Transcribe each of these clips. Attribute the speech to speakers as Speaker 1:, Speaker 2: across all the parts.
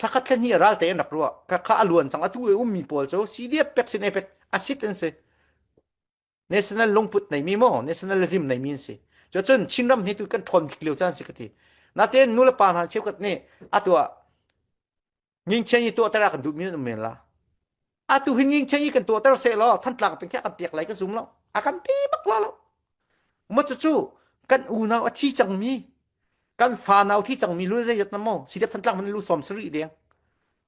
Speaker 1: ถ้าคัดแค่นี้รัลเตนักรัวข้าอลวนจังอตุเอมีปอลโจซีเดียเป็กสินเอเป็กอาซิตันเซเนชั่นแนลลงพุทในมีโมเนชั่นแนลิซึมในมีนสิจนชินรำให้ตุกันทนเกลียวจันสิกตินาเตนนูละปานหาเชฟกัดนี่อตัวยิงเชยตัวตระกันดูมีนเมนละอตัวหินยิงเชยกันตัวตระเสลอท่านตลาเป็นแค่กันเตียกไหลกันซุ่มแล้วอากันตีบักลาแล้วมัจจุกันอูนาวอธิจังมีกันฟานาวที่จังมีรู้ใจยัดน้ำมอสิเดท่านตลามันรู้สมสรีเดียง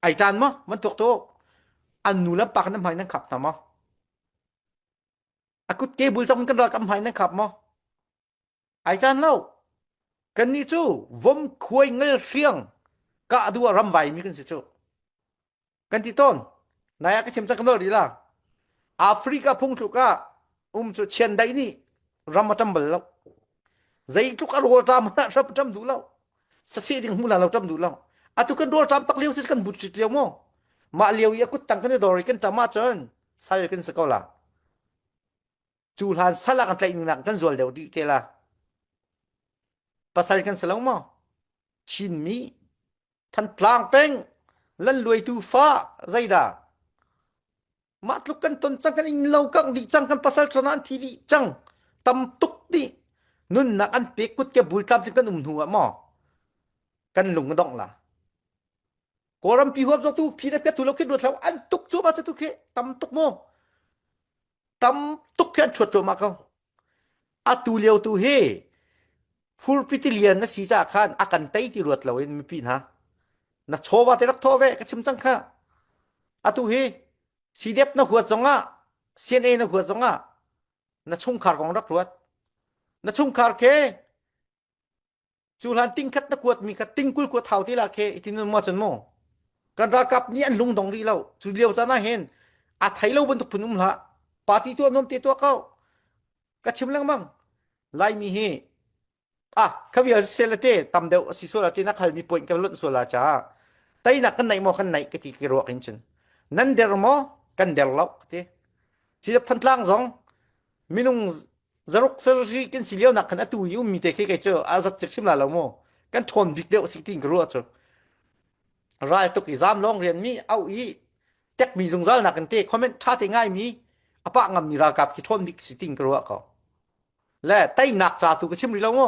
Speaker 1: ไอจานมั้มันตกโตอันนูละปากน้ำหายนั่งขับน้ำมั้อากุดเกบุลจังมันกันรอกำหายนั่งขับมั้ไอจานเล่ากันนี่จูวมควยเงลเสียงกะดูรำไวมีกันสิจูกันที่ต้นนายก็เชื่อมจังกันเลยดีล่ะแอฟริกาพุ่งถูกก็จูเชียนได้นี่รำมาจำเบลแล้วใจทุกอารมณ์จำนะรำจำดูแล้วสักสิ่งที่มูลเราจำดูแล้วอาทุกันรัวจำตักเลี้ยวสิกันบุตรเลี้ยวมั้งมาเลี้ยวยากุดตั้งกันในดอริกันจำมาจนใส่กันสกอล่ะจูฮันสลักกันใจหนักกันส่วนเดียวดีเทล่ะภาษากันสลองมั้งชินมีท่านกลางเป็งลันรวยตูฟ้าใจด่ามาทุกันต้นจังกันอิงเล่ากันดีจังกันภาษาชนะที่ดีจังตำตุกดีนุ่นนักอันเปียกุดแกบุลตามที่กันหัวมั้งกันหลงกันดองล่ะกอรัมปีหัวจตุพีนักเปียตุลคิดดูแล้วอันตุกจูมาจะตุกเขตำตุกโมตำตุกแค่ชดโจมาเขาอาตูเลียวตูเฮฟูร์ปิติเลียนนะสีจ่าขันอากันไตที่รวดเราเองไม่ปีนะนักโชว์ว่าแต่รักโทเวก็ชิมจังค่ะอาตูเฮสีเด็บนักหัวจงอ่ะเซียนเอนักหัวจงอ่ะนักชงขาของรักรวดนักชงขาเคจูฮันติ้งคัดนักขวดมีคัดติ้งกุลขวดเท่าที่ละเคที่นั่นมาจนโมกันรักกับนี่อันลุงดงรีเราจูเลียวจะน่าเห็นอาไทยเราบนตุกพนุมละปาร์ตี้ตัวนมตีตัวเขาก็ชิมลังมั่งไล่มีเฮเขาวิเศษเตตำเดียวสิสุราเตนักขัลมีป่วยกันล้นสุราจ้าแต่นักกันไหนมอกันไหนก็ที่กิโลกันจนนั่นเดรมอกันเดรล็อกเตสิจับทันล่างสองมินุงจรุกเซอร์จีกันสิเลียวนักกันตัวยูมีเตะแค่เจออาจัดจักชิมลาลโมกันทนบิ๊กเดียวสิทิ้งกรัวจ้ารายตุกอิซามลองเรียนมีเอาอีเต็กมีจงใจนักกันเตะคอมเมนต์ท่าเตง่ายมีอปะงำมีรากับที่ทนบิ๊กสิทิ้งกรัวเขาและไต้หนักจ่าตุกชิมรีลโม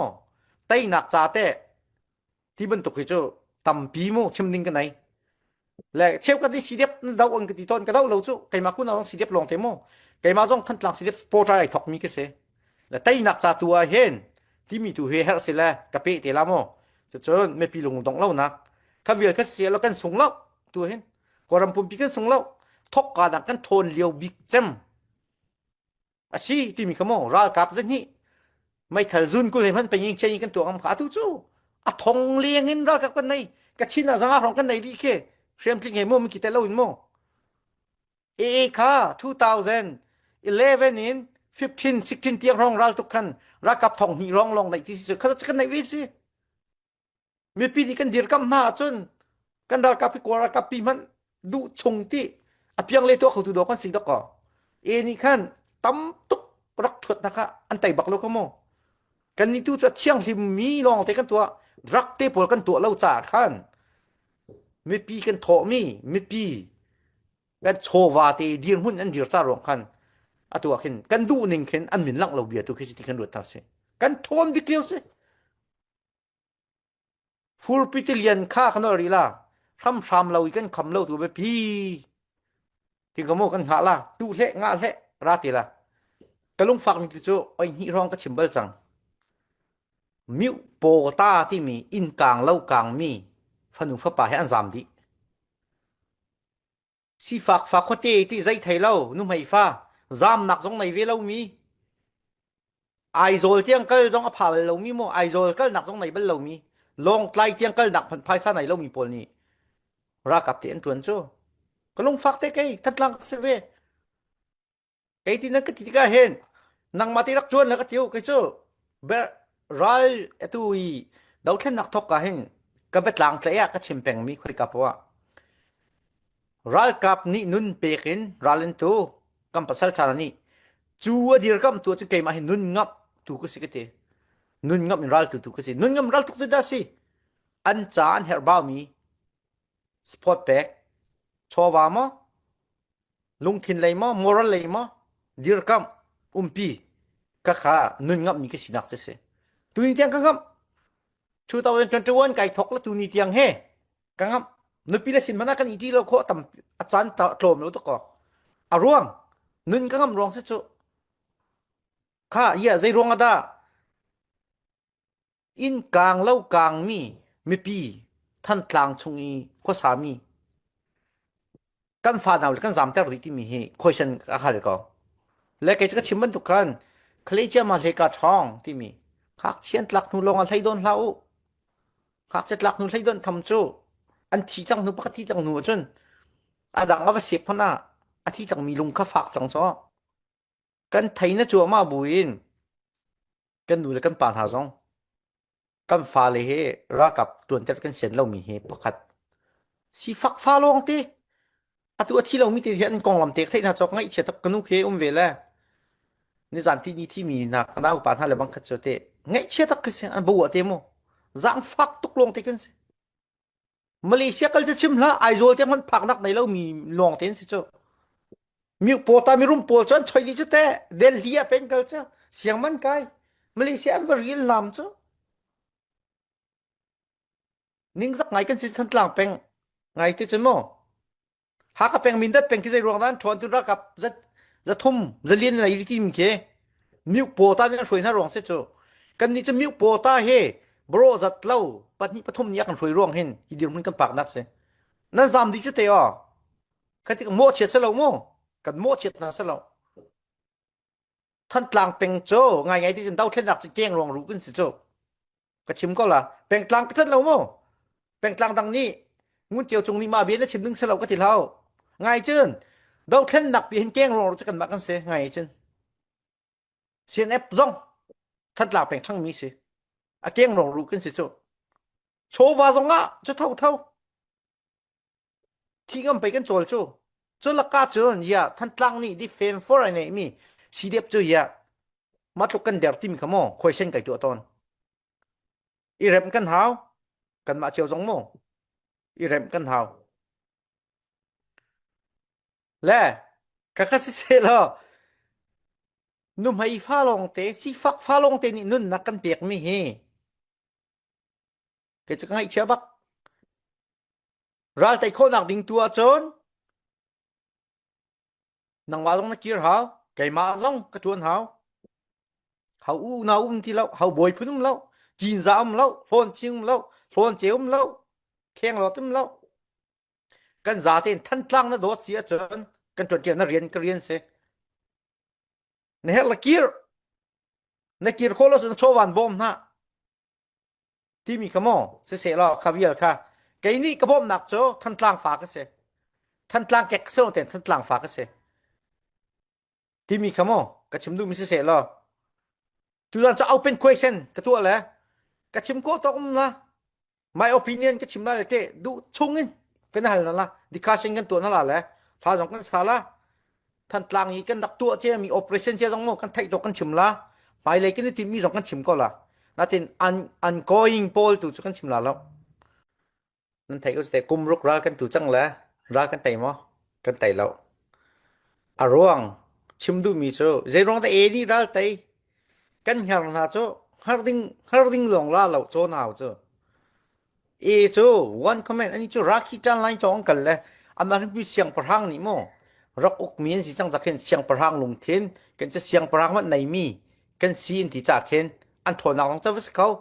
Speaker 1: ไต้หนักจ่าเตะที่บรรทุกให้เจ้าตำปีโมชิมดิ้งกันไหนและเชฟกันที่สีเดียบดาวอังกฤษต้นก็ดาวเราจู่ไก่มาคุณเอาสีเดียบลงเทโมไก่มาจ้องทันหลังสีเดียบโปรไตร์ถกมีกันเสและไต้หนักจ่าตัวเห็นที่มีตัวเฮเฮร์เซล่กับเปเตลาโมจะเจอไม่ปีลงตรงเล่านักข้าเวียกันเสียแล้วกันส่งเล่าตัวเห็นกว่าลำพูนปีกันส่งเล่าทกการกันโทนเลียวบิ๊กเจมอาชีที่มีขโมยรากับเจนี่ไม่ทันซุนกูเลยมันไปยิงเชียงกันตัวอัมขาทุจู่ทงเลี้ยงเงินรากับกันไหนกับชินอาสังหารของกันไหนดีแค่เชื่อมทิ้งให้โมมันกี่แต่เล่าอินโมค่ะ2011 in 15 16เตียงรองราทุกคันรากับทองหีรองลงในที่สุดเขาจะกันไหนวิสิมีปีนี้กันเดียร์กับมาจนกันรากับพี่กว่ารากับปีมันดูชงที่เพียงเลยตัวเขาตัวดอกกันสิดอกก็นี่ขันตั้มตุกรักถวดนะคะอันไต่บักโลกโมกันนี่ตัวจะเที่ยงที่มีลองแต่กันตัวรักเตปกันตัวเล่าจ่าขันมีปีกันโถมีปีกันโชวาเตเดียร์หุ่นอันเดียร์จ่ารองขันตัวขึ้นกันดูหนึ่งขึ้นอันมินลังเราเบียตัวขึ้นสิที่กันรวดทั้งสิ้นกันโทนบิเกลียวสิฟูร์ปิติเลียนค่าขนาดนี้ล่ะทำเราอีกันคำเล่าตัวไปพี่ที่ขโมยกันหาล่ะดูเละงาเละราติล่ะกะลุงฝากมีตัวไอ้นี่ร้องก็ชิมเบลจังมิวโปตาที่มีอินกลางเล่ากลางมีฟันุฟ้าป่าให้อันจำดีสิฝากคนที่ใจไทยเล่านุ่มให้ฟ้าจำหนักตรงไหนเวลามีไอโซลเตียงเกลจงอภาเรามีโมไอโซลเกลหนักตรงไหนเบลเรามีลงไกลเตียงเกลหนักพันภายซาไหนเรามีปนนี้รักกับเตียนจวนโจก็ลงฝากเตะไก่ทัดลังเสวไอ้ที่นั่นก็ที่ก็เห็นนังมาที่รักจวนแล้วก็เที่ยวก็โจเบรรัลตุยดาวเช่นนักทอกก็เห็นก็เบ็ดหลังเตะก็ชิมแปงมีคุยกับว่ารัลกับนี่นุ่นเปกินรัลเลนโตกัมปัสสัลชานี่จูว่าดีรักตัวจะเกี่ยมาเห็นนุ่นงับถูกก็สิกเตนุ่นงับมีรัลถูกก็สินุ่นงับรัลถูกจะได้สิอันจานเฮอร์บ้ามีส support back ชอวามอลุงทินเลยมอ moral เลยมอ dir kam umpi ka kha nun ngap mi ka sinak se tu ni tiang ka ngap 2021 kai thok la tu ni tiang he ka ngap nu pi la sin mana kan iti lo kho tam achan ta tlom lo to ko aruang nun ka ngam rong se chu kha ya zai rong ada in kang lau kang mi pi than tlang chungi ko sami kan fa naw kan zam ter ri ti mi he question a hal ko le ke cha chimban tu kan khle cha ma le ka thong ti mi khak chen tlak nu long al thai don lau khak chet lak nu thai don tham chu an thi chang nu pakati chang nu chun adang ava sep phana athi chang mi lung kha fak chang cho kan thai na chu ma buin kan nu le kan pa tha zong kan fa le he ra kap tuan ter kan sen lo mi he pakat si fak fa long ti atu athi lo mi ti hian kong lam tek thai na chok ngai che tak kanu khe ve la ni zan ti ni thi mi na kana u pa tha le bang khat chote ngai che tak ke se an bu ate mo zang fak tuk long te kan se Malaysia kal chim la aizol te man phak nak nei lo mi long ten se cho mi po ta mi rum po chan choi ni chute Delhi a pen kal cha siang man kai Malaysia am real nam cho ning zak ngai kan si than tlang peng ngai te chen mo ha ka peng min dat peng ki zai rong dan thon tu ra kap za thum za lien na iri tim ke mi po ta ni shoi na rong se cho kan ni chu mi po ta he bro zat lo patni pathum ni kan shoi rong hen hi dir mun kan pak nak se nan zam di chute o ka ti mo che se lo mo kan mo che na se lo than tlang peng cho ngai ti chen dau thlen nak chen keng rong ru kun se cho ka chim ko la peng tlang ka that lo mo peng tlang dang ni ngun chiao chung ni ma bien na chim ning se lo ka ti lao ngai chen dau thlen nak bi hen keng rong cha kan ma kan se ngai chen sien ep zong than tlang peng chang mi se a keng rong ru kun se cho cho wa zong a cho thau thi ngam pe kan chol cho cho la ka chon ya than tlang ni di fame for ai nei mi si dep cho ya ma tluk kan der tim khamo question kai tu ton i rem kan hau kan ma chiao zong mo i rem kan hau le ka kha se lo nu mai fa long te si fak fa long te ni nun nak kan pek mi he ke cha ngai chia bak ral tai kho nak ding tua chon nang wa long na kir hau kai ma zong ka chuan hau hau u na ti lo hau boi phunum lo jin za lo phon ching lo phon cheum lo kheng lo tum lo kan za ten than tlang na dot sia chon kan chon ke na rian ka rian se ne hel la kir kholos na chowan bom na ti mi kamo se lo khavial kha kai ni ka bom nak cho than tlang fa ka se than tlang kek so ten than tlang fa ka se ti mi kamo ka chim du mi se lo tu ran cha open question ka tu la ka chim ko to na my opinion ka chim la te du chungin kan hal na la discussion kan tu na la le tha jong kan sala than tlang yi kan dak tu che mi operation che jong mo kan thai to kan chim la pai le kin ti mi jong kan chim ko la na tin ongoing poll tu kan chim la lo nan thai ko se kum ruk ra kan tu chang la ra kan tai mo kan tai lo arong chim du mi cho zai rong ta e di ral tai kan har na cho har ding long la lo cho naw cho e cho one comment ani cho rakhi chan line chong kan le amar bi siang parhang ni mo rak ok mien si chang jakhen siang parhang lung then kan cha siang parhang ma nei mi kan sin ti cha khen an thon long cha vis khau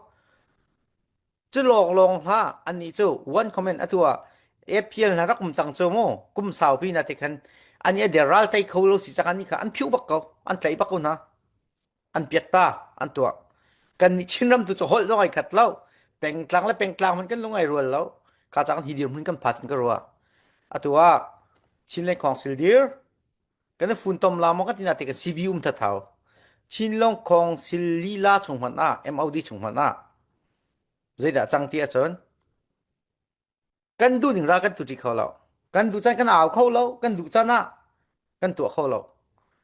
Speaker 1: chu long ha ani cho one comment atua fpl na rak um chang cho mo kum sau pi na te khan ani de ral tai kholo si chang ani kha an phiu bak ko an tlai bak ko na an piak ta an tua kan ni chinram tu cho hol zongai khat lau peng tlang man kan lungai rual lau ka chang hi dir mun kan phat kan ro atua chin le khong sil dir kan fun tom la mo ka tina te ka cbu tha thau chin long khong sil li la chung man a mod chung man a zai da chang ti a chon kan du ning ra kan tu ti kho lau kan du chan kan aw kho lau kan du chana kan tu kho lau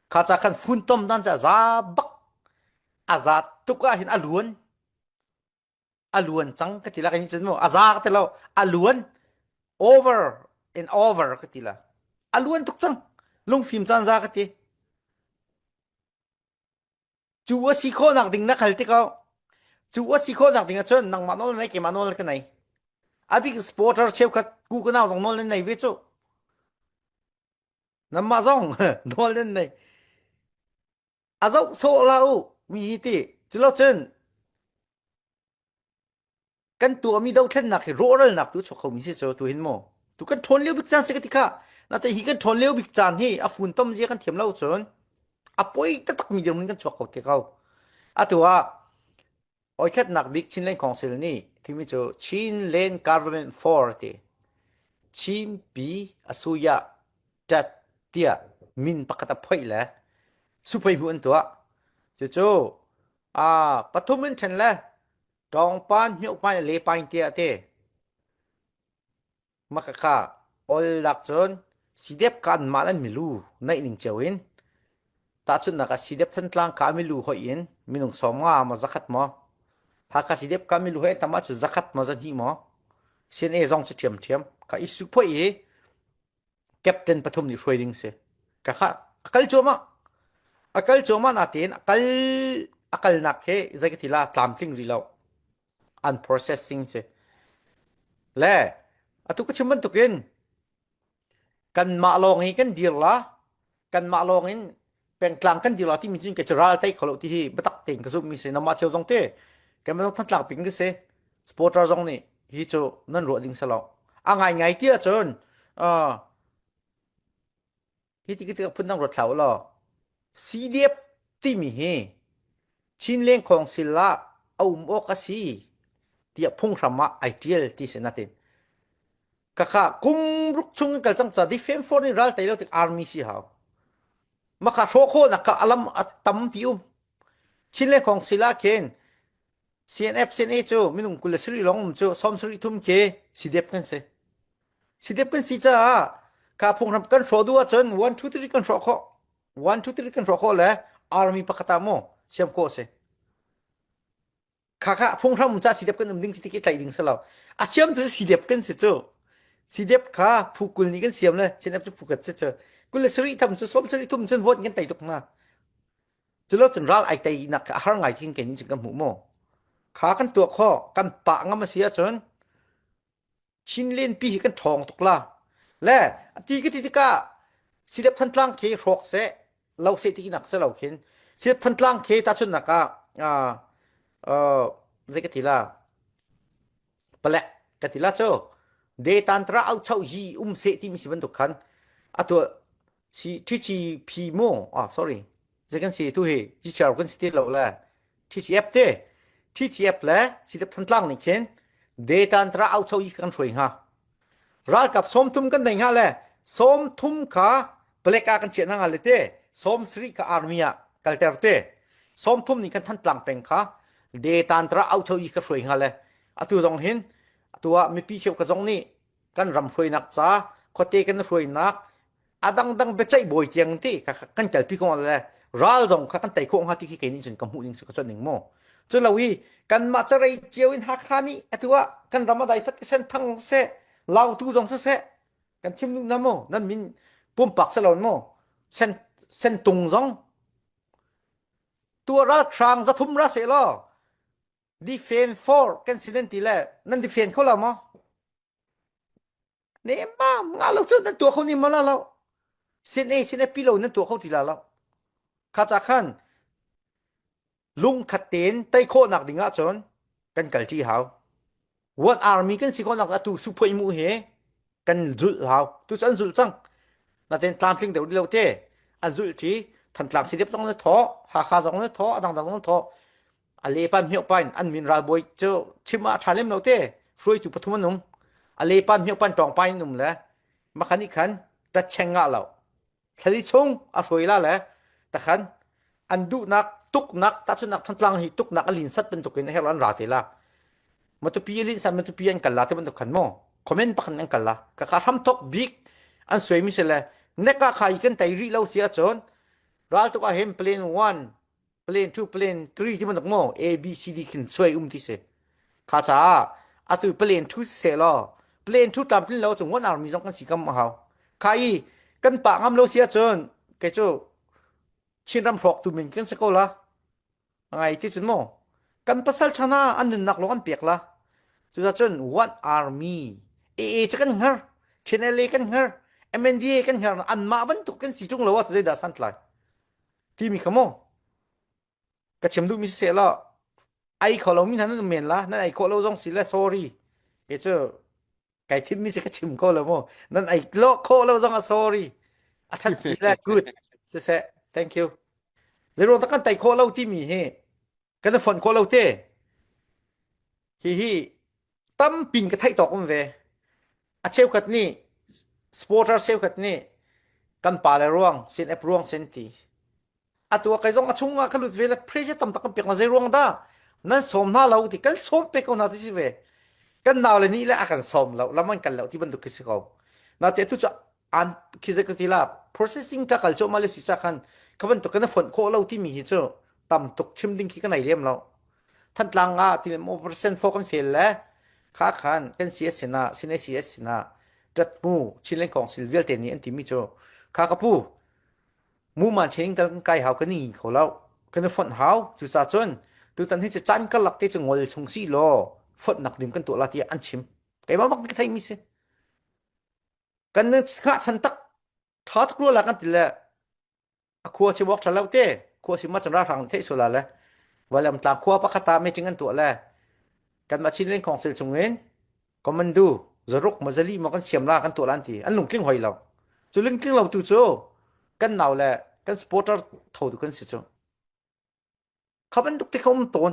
Speaker 1: ka cha kan fun tom dan cha za bak azat tuka hin aluan chang ka tila kan chen mo azak te lo aluan over and over กติละอลวนทุกจังลงฟิล์มจานซากติจูว่าสิโคนักดิ่งนักฮัลติเขาจูว่าสิโคนักดิ่งจนนังมานอลไหนเกมานอลกันไหนอาบิกสปอร์เตอร์เชฟคัดกูก็น่าตรงนอลไหนเวจูน้ำมาซองนอลไหนอาเจ้าโซลาอูมีที่จุลจนกันตัวมีดาวเทนนักโรลนักตัวชกเขามีสิโซตัวเห็นมั้งตัวกันทนเลี้ยวบิกจานสิกติค่ะนั่นแต่ฮีกันทนเลี้ยวบิกจานฮีอาฝุ่นต้มเสียกันเทียมเล่าจนอาป่วยตักมีเรื่องมันกันชกเขาเที่ยวอาตัวโอ้ยแค่นักบิ๊กชินเลนของเซลนี่ที่มีโจชินเลนการ์เวนฟอร์ตีชิมปีอสุยะจัดเตียมินปกติไปแล้วสุไปหุ่นตัวโจปฐุมมันฉันละดองปานหิวปานเลปานเตียเตมักค่ะอลลักจนสิเดบกันมาลันมิลูในหนึ่งเจ้าอินตาชุนนักสิเดบทันตลังกามิลูหอยอินมินุงสองมาจักขัดมาหากสิเดบกามิลูหอยทำมาจะจักขัดมาจันทีมาเสียนจงจะเทียมก็อีสุพอยแคปเทนปฐุมนี่ช่วยดิ้งเสกะค่ะอักลโจมานาเตนอักลนักเฮจะกิติลาตามทิ้งรีเลาunprocessing เสและตุกชิมันตุกินกันมาลองให้กันดีละกันมาลองให้เป็นกลางกันดีละที่มีจริงกับจราไตเขาที่บัตักเต็งกระสุนมีเสนมาเที่ยวตรงเต้กันไม่ต้องทันหลักปิงก็เสสปอร์ตร์ตรงนี้ฮิโจนั่นรัวดิ้งสลองไงเตี้ยจนฮิติกิติกับพุ่นนั่งรถเสาล่ะซีเดียบที่มีเฮชินเลี้ยงของศิลาเอาโมกสีเดียพุ่งธรรมะไอเดียลที่เสนาตินก็ค่ะกุมรุกชุงกันจังจะดิเฟนฟอร์นี่รัลแต่เราติดอาร์มีสิฮาวมาค่ะโชโคนักอลัมตั้มพิวชินเลี้ยงของศิลาเคน CNF CNA จูมินุงกุลสรีลงจูสมสรีทุ่มเคสิเดบกันสิจ้าข้าพุ่งทำกันโชดูจน1 2 3กันโชโค1 2 3กันโชโคแล้วอาร์มีปะกตามโมเสียมโคเสข้าพุ่งทำจะสิเดบกันดิ้งสิติกิตไลดิ้งสลาวอาเสียมตัวสิเดบกันสิจูสิเดบข้าผู้กุลนี้กันเสียมเลยเช่นนั้นจะผู้กันสิจูกุลสรีทำจูสมสรีทุ่มจนวอดกันไต่ตุกมาจะลดจนรัลไอไตนักหาไงทิ้งกันนี่จึงกันหูโมขากันตัวข้อกันปะงมาเสียจนชินเล่นปีกันทองตุกละและตีกติกาสิเดบทันตลังเครอกเสเราเสตินักเสเราเห็นสิเดบทันตลังเคตาชุนนักเจกติลาเปล่ากติลาโจเดตันตราเอาเช่ายีเสติมีสิบันตุกันอะตัวสิที่จีพีโมsorry จะกันสิตัวเฮจีชาวกันสิเตเราละที่จีเอฟเตที่จีเอฟแล้วสิเดบทันตลังนี่เห็นเดตันตราเอาเช่ายีกันช่วยฮะรักกับสมทุมกันได้ฮะแหละสมทุมข้าเปลกากันเชียนฮะเลยเต้สมสรีข้าอาร์มีอะกัลเตอร์เต้สมทุมนี่กันทันตลังเป็นข้าเดตันตราเอาเช่ายีกันช่วยฮะเลยอะตัวจงเห็นตัวมีปีเชียวกับจงนี่กันรำช่วยนักจ้าขอเตกันช่วยนักดังไปใจบ่อยเจียงที่กันเกิดพี่คนเลยรัลจงกันไต่โค้งฮะที่ขี้นี่จนกำหูยิงสุดจนหนึ่งโมจนเราวีกันมาจะไรเจียวอินฮักฮานี่ตัวกันรำมาได้ทัดเส้นทั้งเสเราตู้จงเสกันชิมนุ่มน้ำโมนั่นมินปุ่มปักเสลอนโมเส้นตุงจงตัวรักครางจะทุ่มรัสเซลดีเฟนฟอร์กันสิเดนตีแหละนั่นดีเฟนเขาละมั้งเนี่ยมางาเราจนนั่นตัวเขานี่มาแล้วเส้นปีเรานั่นตัวเขาทีละแล้วข้าจากขันลุงขัดเต็นไต่โคนักดิ่งอ่ะจนกันกัลที่เขาวันอาร์มีกันสิคนนักตัวสุภาพมูเฮกันจุดเขาตัวฉันจุดจังนั่นเป็นตามสิ่งเดียวที่เราเท่อันจุดที่ทันตามสิเดียบต้องนั่นท้อหาข้าต้องนั่นท้อดังต้องท้ออะไรปันเหี่ยวปันอันมินราบอยเจ้าชิมาชาเลมเราเต้ช่วยจุดปฐมนุ่มอะไรปันเหี่ยวปันจองปันนุ่มแล้วมาขันนี่ขันตัดเชงอ่ะเราทะเลชงอาช่วยละแหละแต่ขันอันดูนักตุกนักตัดชุนักทันตลังหิตุกนักลินสัตเป็นตุกินให้ร้านราเทล่ะมันตุปีลินสัตมันตุปีอันกันละที่มันตุขันโมคอมเมนต์ปักอันกันละก็ขาทำทบบิ๊กอันสวยมิเสเลยเนก้าขายกันแต่รีเราเสียจนรัลตุกาเห็นเพลน1เพลน2เพลน3ที่มันตุกโม A B C D ขึ้นสวยที่เสข้าจ้าอัตุเพลน2เสร็จแล้ว plane thu tam tin lo chung wan army jong kan si kam haw khai kan pa ngam lo sia chon ke chu chin ram frok tu min kan se ko la ngai ti chun mo kan pasal thana an nak lo kan pek la chu za chon one army e cha kan ngar chenele kan ngar MNDA kan ngar an ma ban tu kan si chung lo wa zai da san tlai ti mi khamo ka chem du mi se la ai kho lo mi nan men la nan ai kho lo jong si la sorry ke chu kai tim mi se ka chim ko lo mo nan ai lo kho lo jong a sorry a that si la good se thank you zero ta kan tai kho lo ti mi he kan fon kho lo te hi tam pin ka thai tok om ve a cheu khat ni supporter cheu khat ni kan pa le ruang sin ep ruang sen ti atua kai jong achunga khalut vela pressure tam tak pek na zai ruang da nan som na lo ti kan som pe ko na ti si ve kan naw le ni la akan som lo laman kan lo ti ban du ki si ko na te tu cha an ki la processing ka kal cho ma le si cha khan khaban to kan fon ko lo ti mi hi cho tam tok chim ding ki kan ai lem loท่านตลางที่โมเปอร์เซ็นต์โฟกันเฟลแล้วข้าขันกันเสียสินะสินเสียสินะจัดมูชิลเลนของซิลเวียลเทนี่อันที่มิโจข้ากระปูมูมันเชงกันไกลหาวกันนี่เขาเล่ากันฝนหาวจุดซาจนตัวตันที่จะจันกันหลักที่จะงอลชงซีโลฝนหนักดิ่มกันตัวละที่อันชิมไอ้บ้าบักที่ไทยมิสิกันนึกข้าฉันตักท้อทุกรู้ละกันติละขวดชิบอกฉันเล่าเต้ขวดชิมาจันราทางเทสุลาแล้วว่าลำตามขั้วปะคตาไม่จริงกันตัวแลกันมาชินเล่นของเซลชงเงินก็มันดูจะรุกมาจะรีมากันเสียมลากันตัวลันทีอันลุงกลิ้งหอยเราจะลุงกลิ้งเราตัวโจกันหนาวแหละกันสปอร์ตเท่าดูกันสิโจเขาเป็นตุกที่เขามันโตน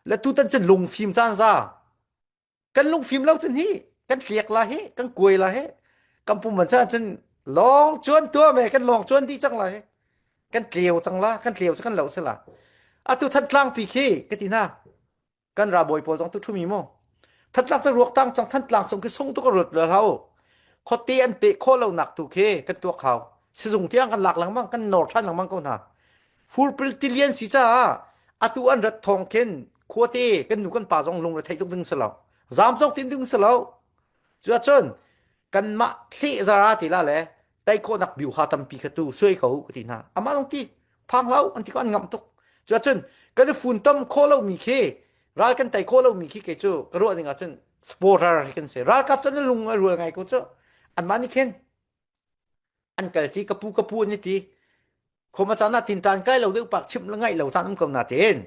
Speaker 1: และตัวตันจะลงฟิล์มจ้านซากันลงฟิล์มเราจนฮีกันเกลียกละเฮกันกวยละเฮกันปุ่มมันจ้าจนลองชวนตัวแม่กันลองชวนดีจังละเฮกันเกลียวจังละกันเกลียวจะกันเหล่าเสียละอะตุทันกลางปีเคกตินากันราบอยปอจงตุทุมีโมทันกลางจะรวกตั้งจังทันกลางส่งคือส่งตุกรถเลยเฮาขอเตียนเปโคเราหนักตุเคกันตัวเขาสิส่งเที่ยงกันหลักหลังมั่งกันนอร์ชันหลังมั่งก็น่ะฟูลปริติเลียนสิจ้าอะตุอันรัดทองเข็นคัวเตกันหนูกันป่าจงลงเลยไทยตุกดึงสลาวจามจงตินดึงสลาวจัวจนกันมาที่ซาราติละแหละไต้โคนักบิวหาตัมปีกตูช่วยเขากตินาอามาลงที่พังเล่าอันที่ก็อันงำตุกจัวจนกันฝุ่นต้มโคเรามีเครัลกันไตโคเรามีเคเกจูกระโดดนี่ก็จนสปอร์ตอะไรกันเสียรัลกับจนลุงรัวไงก็จูอันมานี่เข็นอันเกิดที่กระปูนี่ทีคมอาจารย์น่ะทินจานใกล้เราเดือดปากชิมแล้วไงเราจานน้ำกำนาเต็น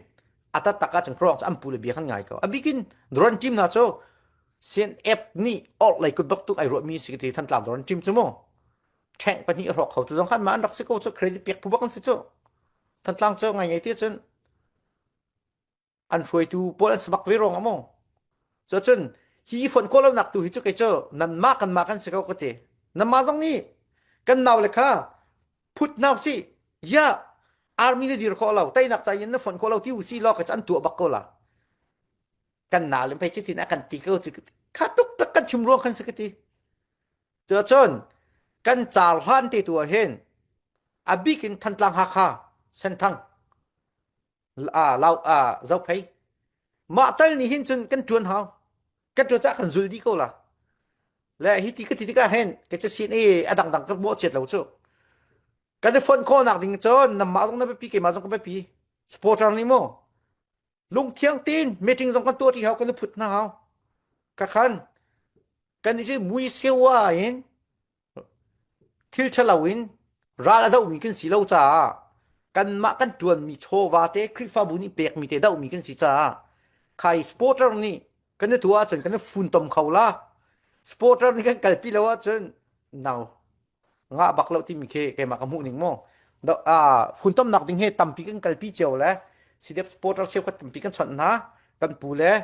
Speaker 1: อัตตะกาจังครองจะอันปูเลยเบียขันไงก็อันบิกินดรอนจิมนะจูเซียนเอฟนี่ออกเลยกุดบักตุกไอรัวมีสิ่งที่ท่านตามดรอนจิมจูโม่แข่งปนี้รอกเขาตัวสำคัญมาอันรักสิโก้จูเครดิตเปียกผู้บักกันสิจูท่านตามจูไงไงที่จนอันช่วยตูปอลันสมัครเวรองอ่ะมั้งจนฮีฝนโคเราหนักตูฮิจุกไอเจ้านั่นมากันสิเขาก็เตะนั่นมาตรงนี้กันนาวเลยค่ะพุทธนาวสิยาอาร์มีเนี่ยดีรอเราแต่หนักใจยันฝนโคเราที่อุซีลอกกันอันตัวบักก็ละกันนาวเลยไปจิตินะกันตีก็จะขาดตุกตะกันชิมรวงกันสิกทีจนกันจ่าหันตีตัวเห็นอบิกินทันตลังหักhaเส้นทางเราเจ้าไปมาตั้งนี่เห็นจนกันจวนเขากันจวนจะกันจุลดีก็ละและฮิติก็เห็นก็จะสิ่งดังก็บ่เจ็ดเราจู่กันได้ฝนโคหนักดิ่งจนนำมาตรงนั้นไปปีมาตรงก็ไปปีสปอร์ตนี่มั้งลุงเที่ยงตีนเมจิงตรงกันตัวที่เขากันได้พุทธนะเขากันนี่จะมุยเสียวเห็นทิลชลาวินราลาดามีกันสีเราจ้ากันมากันจวนมีโชวาเตคริฟาบุนี่เปียกมีเตดามีกันสิจ้าใครสปอร์ตนี่กันได้ตัวจนกันได้ฝุ่นตมเขาละสปอร์ตนี่กันกัลปีแล้วจนนาวงาบักเราที่มีเคมากระมุกหนึ่งโมฝุ่นตมหนักดิ่งเหตุตั้มปีกันกัลปีเจียวแล้วสิเดฟสปอร์ตเซลกันตั้มปีกันชนนะกันปูแล้ว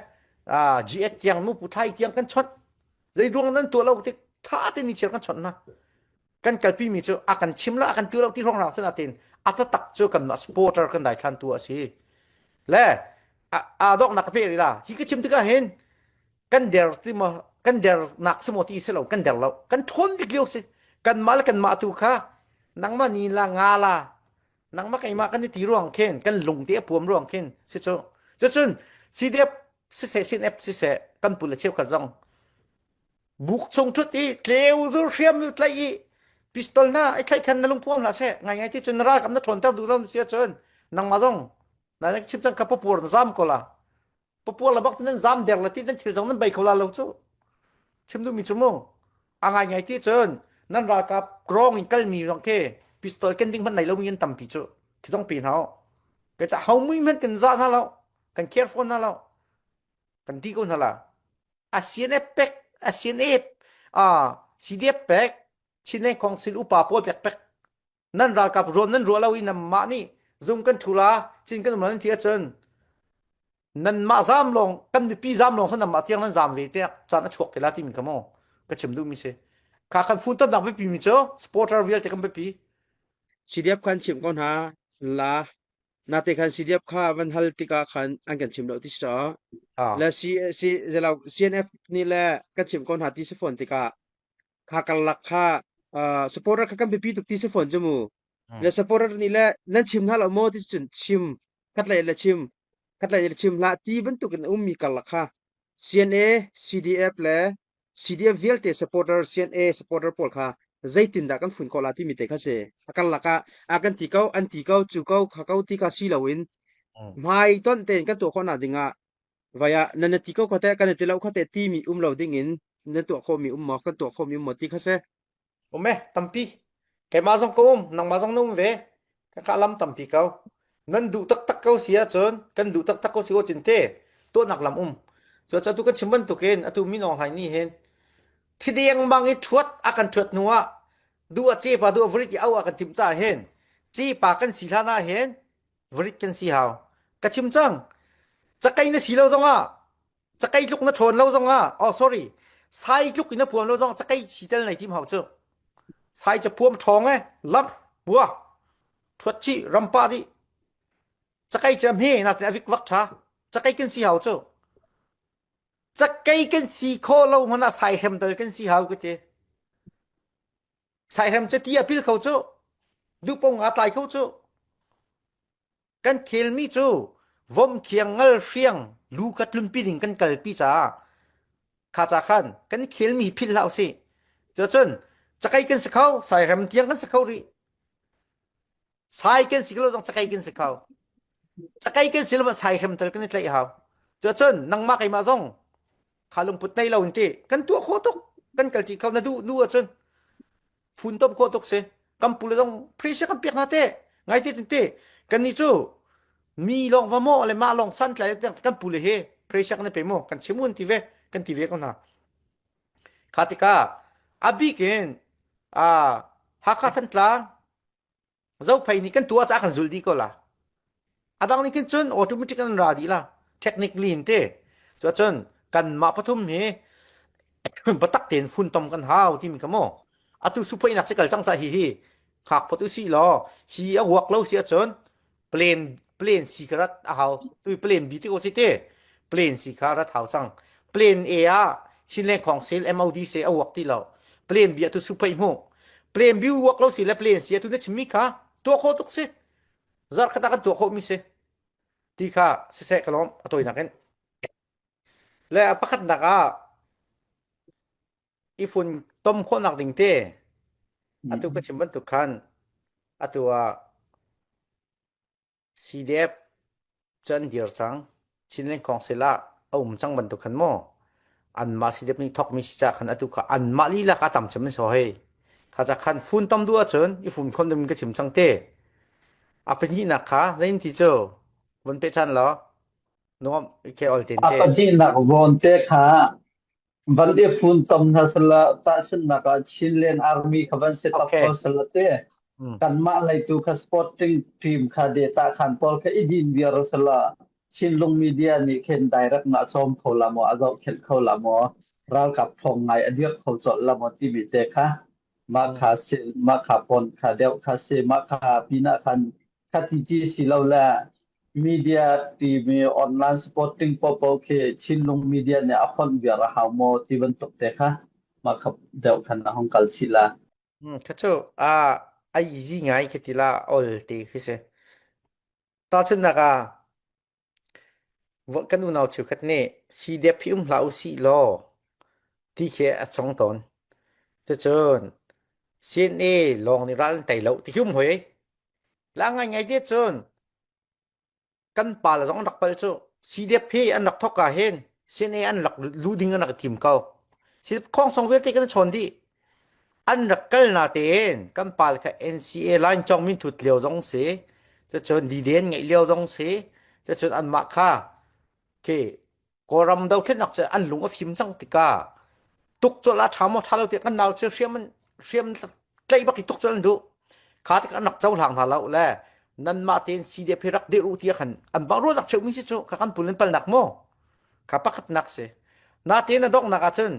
Speaker 1: จีเอเตียงมูปูไทยเตียงกันชนใจดวงนั้นตัวเราที่ท่าที่นี่เชียวกันชนนะกันกัลปีมีเจ้าอากันชิมละอากันตัวเราที่ห้องเราสนาเต็นอัตตักเจอกันมาสปอร์ตกันได้ทันตัวสิและดอกนักเพลีล่ะฮิกชิมที่ก็เห็นกันเดร์ที่มากันเดร์นักสมอที่เสลากันเดร์เรากันทนดิเกลียวสิกันมาแล้วกันมาตุค่ะนังมานีละงาละนังมาไก่มากันที่ตีร่วงเข็นกันลงเตี้ยปวมร่วงเข็นสิโจนซีเดียบสิเสซินเอฟสิเสกันปุเลเชียวขัดจง บุกชงทุดอีเลวซูเรียมอยู่ไลอีพิสตอลหน้าไอ้ใครคันนั่นลุงพ่วงละเซ่ไงที่จนรากำนัดทนเต้าดูเราเสียจนนังมาจงนั่นชิบจังกับปวดซ้ำก็ละปวดละบักนั้นซ้ำเด็กละที่นั่นที่จังนั้นใบเขาละเราจู่ชิมดูมีชั่วโมงไงที่จนนั่นรากับกรองอีกกัลมีตรงเคพิสตอลกันดิ้งมันไหนเรามีเงินต่ำปีจู่ที่ต้องปีนเขาก็จะเขาไม่เหมือนกันซ่านั่นเรากันเคร์ฟอนนั่นเรากันที่คนนั่นละอาเซียนเอเปกอาเซียนเอฟCDF แปกชินในของศิลปะปอแปกนั่นรากับรวมนั้นรัวเราอินนำมานี่ซุมกันทุลาชินกันมันที่จนนั่นมาซามลงกันปีซามลงสันนำมาเที่ยงนั้นซามเวทีจานชวกเทลาที่มีขโมก็ชิมดูมิเสข้าคันฟุตตับดักไปปีมิเจ้าสปอร์ตอาร์วีเอลเทกันไปปี
Speaker 2: CDF คันชิมก่อนหาลานาเตคัน CDF ค่าวันฮัลติกาคันอันกันชิมเราที่สอและเรา CNF นี่แหละกันชิมก่อนหาที่สฟอนติกาค่ากันลักค่าสปอร์ตกันไปปีตุกที่สฟอนจมูและสปอร์ตนี่แหละนั่นชิมถ้าเราโมที่จุนชิมคัดไหลละชิมคัดไหลละชิมละที่บรรทุกกันมีกันลักค่า CNA CDF และ CDF VLT supporter CNA supporter ปอลค่าzaitin da kan fun kola ti mi te kha se akal laka akan tikau an tikau chukau khakau ti ka silawin mai ton ten kan to khona dinga vaya nan tikau khate kan te lau khate ti mi lo dingin nan to kho mi mo kan to kho mi mo ti kha se
Speaker 1: ome tampi ke ma jong kom nang ma jong num ve ka lam tampi kau nan du tak kau sia chon kan du tak kau sigo chinte to nak lam so cha tu kan chimban tu ken atu mi nong hai ni henที่เดียงบางอีทวดอากันทวดนัวดูอาจีปาดูวริตเอาอากันทิมจ้าเห็นจีปากันสีลานาเห็นวริตกันสีหาวกะชิมจังจะไกนสีเราจังอ่ะจะไกลุกนะชนเราจังอ่ะอ๋อ sorry ไซลุกอินะพวมเราจังจะไกสีเตลไหนทีมหาวเจ้าไซจะพวมทองไงลับบัวทวดชีรำปาดิจะไกจะเฮนะแต่วิกวักชาจะไกกันสีหาวเจ้าจะไกกันสีโคเรามันอะใส่เข็มเตลกันสีหาวก็เจใส่เข็มจะตีอพิลเขาโจดูปงอาตายเขาโจกันเคลมีโจวมเคียงเงลเฟียงลูกัดลุนปีดิงกันกัลปีจ้าข้าจะขันกันเคลมีพิลเหล่าสิเจ้าจนจะไกกันสักเขาใส่เข็มเตียงกันสักเขารีใส่กันสิเราต้องจะไกกันสักเขาจะไกกันสิเราใส่เข็มเตลกันนี่เลยหาวเจ้าจนนังมาไกมาซงขาลงปุดในเราอินทีกันตัวโคตกกันกัลจีเขานะดูจนฟุนต้มโคตกเสกัมพูลงพริชกันเปียกนาเตไงที่จริงเตกันนี่จูมีลองวาโมอะไรมาลองสั้นเลยกันพูลเฮพริชกันเปโมกันชิมุนทีเวกันทีเวกันนะคาติกาอบิเกนฮักขัดตลางเจ้าไปนี่กันตัวจากกันจุลดีก็ละอดังนี่กันจนออโตเมติกันราดีละเทคนิคลีนเตจนกันมาปฐุมเฮบัตักเต็นฟุนต้มกันหาวที่มีขโมatu supaya nak sekal chang cha hi khak photu si lo hi a work lo sia chon plane sikarat a haw tu plane bi ti ko si te plane sikarat haw chang plane a a chin leng khong sel MOD se a work ti lo plane bi atu supaya mo plane bi work lo si la plane si atu ne chimi kha to kho tuk se zar khata kan to kho mi se ti kha se kalom atoi na ken le pakhat na ka ifun tom kho nak ding te atu ka chimban tu khan atu CDF chan dir chang chinlen khong sela chang ban tu khan mo an ma CDF ni thok mi cha khan atu ka an ma li la ka tam cham so he kha cha khan fun tom du a chon ifun khon dum ka chim chang te apen hi na kha zain ti cho bon pe chan lo nom ke ol ten te
Speaker 3: apen hi na von te kha van de fun tom na sala ta sun na ka chinlen army khaban set up ko sala te kan ma lai tu kha sporting team kha data khan pol kha idin wir sala chinlong media ni khen direct na chom thola mo azau khel khola mo ral kap thong ngai adiak khol chol la mo ti bi te kha ma kha se ma kha pon kha deu kha se ma kha pina khan kha ti ji si lo la media TV online supporting popo ke chinlong media ne akhon bia ra hamo ti ban tok te kha ma khap deu khan na hong kal chila
Speaker 1: kha chu ai ji ngai ke ti la ol te khi se ta chen na ka wa kan u nau chu khat ne CDF phim lau si lo ที่เคสองตนจะเชิญ CNA ลองในร้านไต่เหลาที่คุ้มหวยแล้วไงเดียเชิญกันป่าละสองอันดักไปเจ้า CDP อันดักทอกาเห็น CNA อันดักลูดิ้งอันดักทีมเก่าสิข้องสองเวทีกันชนดีอันดักกันนาเตนกันป่าละ NCA ไลน์จองมินถุดเลี้ยวจงเสจะเชิญดีเด่นไงเลี้ยวจงเสจะเชิญอันมาค่าเคกรำดาวเทนนักจะอันลุงอฟิมจังติกาตุกจละถามว่าถ้าเราเตียกันดาวเชื่อมันเชื่อมันใกล้บักตุกจลันดูขาติกันนักเจ้าหลังทาเราแลนั่นมาเต็นซีเดเพรักเดือดที่ขันอันบางรู้นักเชื่อมิสิโจกันปุ่นเป็นนักโมข้าพักนักเสนาเต็นนักดอกนักเชน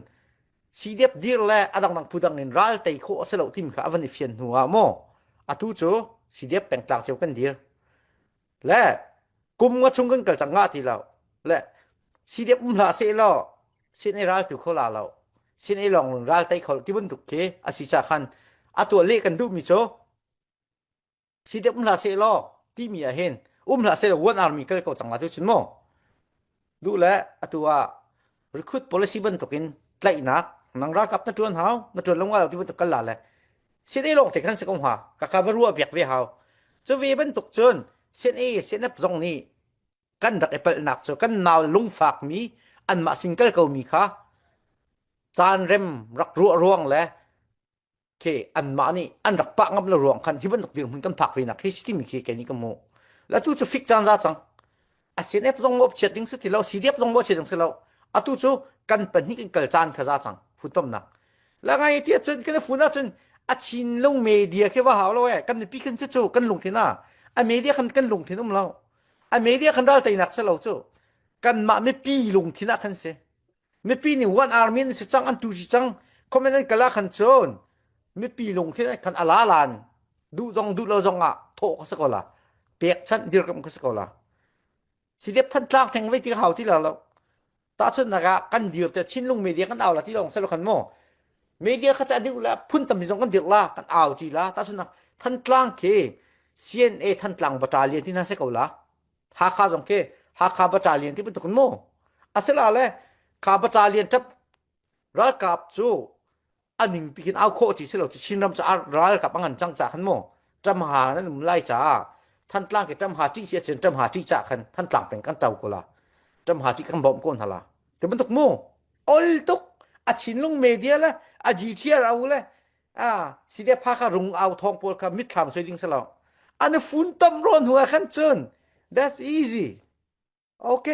Speaker 1: ซีเดเดือดแลอันดังนักพูดังเงินรัลไตโคเสลาทีมข้าวันนี้เฟียนหัวโมอัตุโจซีเดเป็นกลางเจ้ากันเดือดและกุมว่าชงกันเกิดจังงาทีเราและซีเดอุ้มหลาเสลาเส้นไอรัลตุเขาลาเราเส้นไอลองรัลไตเขาที่บนตุกเคอาศิชาคันอัตัวเล็กกันดูมิโจซีเดอุ้มหลาเสลาที่มีเห็นอุ้มหลาเสลาวันอาร์มีก็เขาจังหวะทุกชิ้นโมดูแลอัตัวรีคูด policy บนตุกินไล่นักนังรักกับนักจวนเฮานักจวนลงว่าเราที่บนตุกันลาเลยเส้นไอลองแต่กันสักองหัวกับข้าวรัวเบียกเวเฮาจะเวบนตุกจนเส้นไอเส้นนับตรงนี้กันดักไอเปิลนักโซกันนาวลุงฝากมีอันมาสิงเกิลเขามีค่ะจานเร็มรักรัวร่วงและเคอันมานี่อันรักปะงับละร่วงคันที่บันตุกดินมันกันผักไปนักที่สิที่มีเคแกนี่ก็โมแล้วตู้จะฟิกจานซาจังอาเซียนเอฟต้องมอบเชิดดิ้งสิที่เราซีเดียบต้องมอบเชิดดิ้งสิเราอาตู้จะกันเป็นนี่กันเกิดจานขจาจังฟุตต้มนักแล้วไงที่จนกันฟุตน่ะจนอาชินลงเมเดียแค่ว่าหาเราเอ้กันปีกันสิโจกันลงที่น่ะอันเมเดียกันลงที่นั่นเราอันเมเดียกันเราแต่นักสิเราโจกันมาไม่ปีลงที่น่ะกันเสียไม่ปีนี่วันอาร์มีนสิจังอันตูสิจังคอมเมนต์กันละคันชนไม่ปีลงที่นั่นคันอาลาลานดูจงดูเราจงอ่ะโถก็สกอละเปียกชั้นเดียวกันก็สกอละสิเดียบท่านกลางแทงไว้ที่เขาที่เราตาชนนะคะกันเดียวแต่ชิ้นลงเมเดียกันเอาละที่ลงสลักคันโมเมเดียเขาจะดูแลพุ่นตำมิจงกันเดียวละกันเอาจีละตาชนนะท่านกลางเค CNA ท่านกลางบัตรเลียนที่นั่นสกอละหาข้าจงเคหาข้าบัตรเลียนที่เป็นตุกันโมอาศัยละเลยข้าบัตรเลียนจับรักกับจูอันหนึ่งปีกินเอาโคจิเสลาจะชินรำจะรักกับอันจังจากขันโมจำหานั่นมันไล่จ้าท่านกลางเกิดจำหาที่เสียเสียจำหาที่จากขันท่านกลางเป็นกันเต่ากุละจำหาที่คำบอกก้นทละแต่มันตกโมอลตุกอาชินลงเมเดียละอาจีเชียเราเลยสิเดพาคารุงเอาทองปวดคำมิดคำสวยดิ้งเสลาอันนี้ฝุ่นต้มร้อนหัวขันจน that's easy โอเค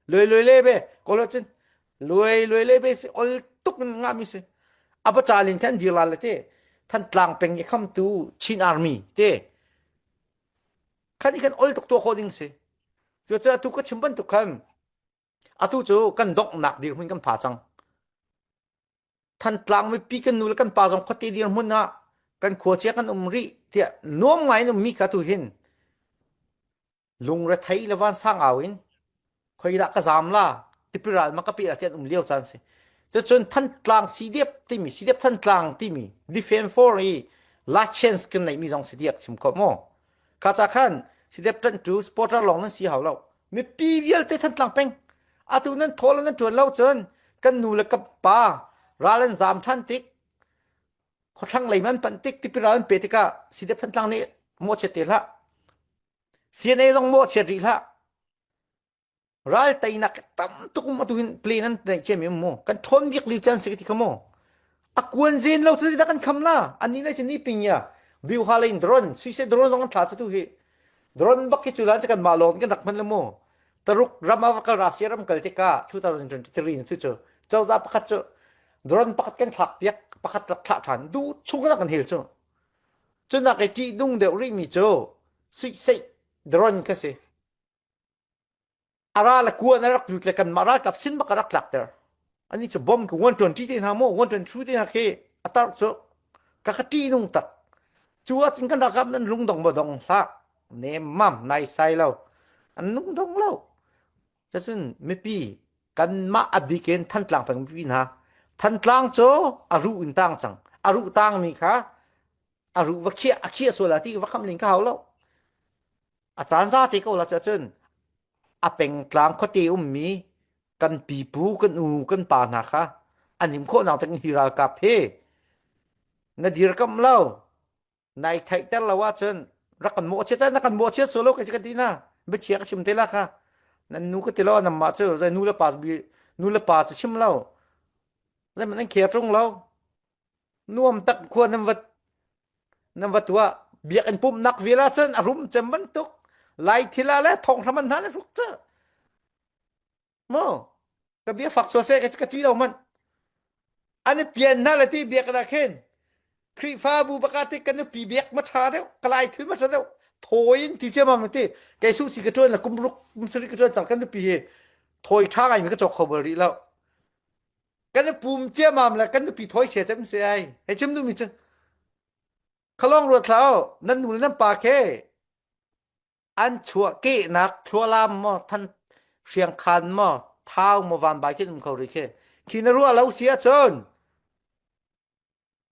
Speaker 1: เลยเลยเบ้ก็แล้วจนเลยเบ้สิอลตุกมันงามิสิอาบจาลินท่านดีลาเลยเต้ท่านกลางเป็นยังคำตูชินอาร์มีเต้คันนี้คันอลตุกตัวโคดิ้งสิจะตุกก็ชิมบันตุกคำอาตุจูกันดอกหนักดีมันกันผาจังท่านกลางไม่ปีกันนูแล้วกันผาจังคติดีมันนะกันขวเชียกันรีเตี้ยน้องไงนุ่มมีกระตุหินลุงระไทยละวันสร้างเอาอินคอยดักกระซามล่ะที่พิราลมันก็ปีละเทียนเลี้ยวจันสิจะจนท่านกลางซีเดียบที่มีซีเดียบท่านกลางที่มี defense for ลาเชนส์กันในมีจงซีเดียบชิมก็โม่ข้าจะขันซีเดียบท่านจูสปอร์ตลองนั้นสีหาวเราไม่ปีเวียลที่ท่านกลางเป็นอาตุนั้นทอลนั้นจวนเล่าจนกันนูและกับป้าราเลนซามท่านติ๊กเขาทั้งไหลมันปันติ๊กที่พิราลเปติกาซีเดียบท่านกลางนี่โมเชติละเสียในจงโมเชติละรัลไตนักตั้มตุกมาตุหินเพลนั้นในเจมิมโมกันทนวิกลิจันสิกติขโมอากวนเซนเราจะได้กันคำน่ะอันนี้เลยจะนี่ปิงยาบิวฮาเลนดรอนสุยเซดรอนต้องกันถาจะตุเหดรอนบักกิจุลันจะกันมาลอนกันรักมันละโมตรุกรามาวักราเซียรัมกัลติกา2023นี่tuhเจ้าจะปักจุดรอนปักกันถักเปียกปักถักถันดูชุกกันเหิลจุจนนักไอจีดุงเดริมิโจสุยเซดรอนก็สิอาราละกวนรักยุทธกันมารักกับสินบักรักหลักเตอร์อันนี้จะบอมกับ120ที่หาโม120ที่หาเคอัตราโจกักตีนุ่งตักจัวจิงกันรักกับนั้นลุงดงบ่ดงละเนมมัมนายไซเราอันลุงดงเราจะซึ่งไม่ปีกันมาอบิเกนท่านกลางเป็นปีนะท่านกลางโจอารุอินตังจังอารุตังมีค่ะอารุวักเคียส่วนละที่วักคำลิงเขาแล้วอาจารย์ซาติก็ละจะซึ่งอาเป็นกลางคติมีกันปีปูกันอูกันปานะคะ อันหิมโคนาวตังฮิรากาเพนดีรกัมเล่านายไทยแต่ละว่าจนรักกันโมเชตนักกันโมเชตโซโลกันกันดีนะเบ็ดเชียกชิมเตล่ะค่ะนั่นนูก็เตล่านำมาเจอใจนูละปาสบีนูละปาสชิมเล่าใจมันนั่งเขียตรงเล่าน่วมตักควรนำวัดว่าเบียกันปุ่มนักเวลาจนอารมณ์จำบันตุกไล่ทีละและทองทำมันนั้นทุกเจ้าโมก็เบียฝักสัวเสกกันที่เรามันอันนี้เปลี่ยนนั่นแหละที่เบียกันได้เข็นครีฟ้าบูปกติกันนี่ปีเบียกมาชาเดียวกลายถึงมาชาเดียวถอยที่เจ้ามันที่แกสู้สิกระโจนละกุมรุกกุมสริกระโจนจากกันนี่ปีถอยช้าไงมันก็จบขบรีแล้วกันนี่ปุ่มเจ้ามันละกันนี่ปีถอยเสียจำเสียไอ้จำดูมิจังขลองรถเขานั่นนู่นนั่นปาเคอันชัวเกนักชัวลามมอท่านเชียงคันมอเท้ามอวันบายกินมเขาริเคคินรัวเราเสียจน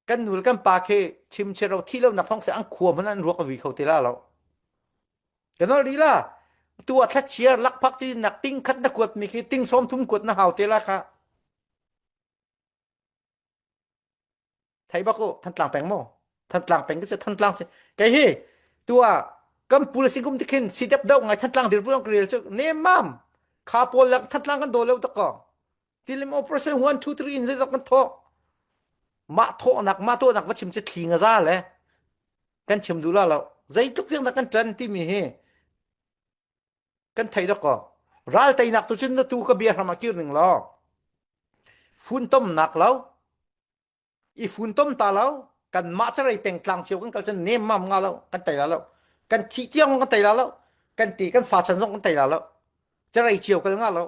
Speaker 1: กันนู่นกันปาเคชิมเชเราที่เรานักท่องเสียอังขวมันนั่นรัวกับวิเขาตีละเรากันนั่นดีละตัวทัดเชียลักพักที่นักติ้งคัดนักกวดมีคือติ้งซ้อมทุ่มกวดนะเฮาตีละค่ะไทยบักโกท่านกลางแปลงมอท่านกลางแปลงก็จะท่านกลางสิไกเฮตัวกัมพูลสิกุมที่ขึ้นสิเด็บดาวไงท่านกลางเดือดร้อนเกลียวเนมัมข้าพลังท่านกลางกันโดนแล้วตะก้อที่เล่ม operation 1 2 3 อินเซตกันทอกมาโทนักว่าชิมจะทิ้งซะแหละกันชิมดูแล้วใจทุกเรื่องนักกันจันที่มีเฮกันไทยตะก้อรัลไตนักตุจินนตูก็เบียร์มาคิวหนึ่งล้อฝุ่นต้มหนักแล้วอีฝุ่นต้มตาแล้วกันมาจะไรเป็นกลางเชียวกันก็จะเนมัมงาแล้วกันไตแล้วกันที่เที่ยงกันไตแล้วกันตีกันฝาชันส่งกันไตแล้วจะไรเชียวกันงาแล้ว